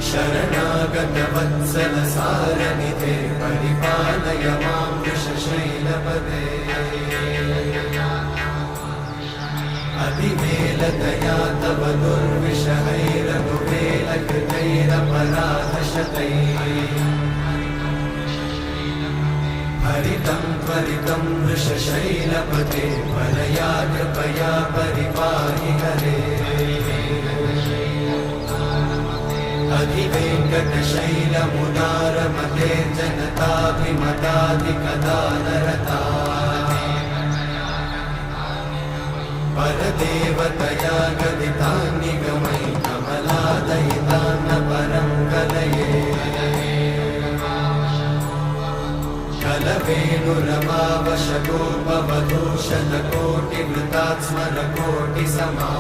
शरणागतवत्सलसारनिधे परिपालय मां वृषशैलपदे अतिवेलतया तव दुर्विषहैरघुवेलकृतैरपराधशतैः हरितं त्वरितं वृषशैलपते वरया कृपया परिपाहि हरे अधिवेङ्कटशैलमुदारमते जनताभिमताधिकदानरता परदेवतया गदितान्निगमै कमलादयितान्न परं कलये कलवेणुरमावशगोपवधूषणकोटिवृतात् स्मरकोटिसमा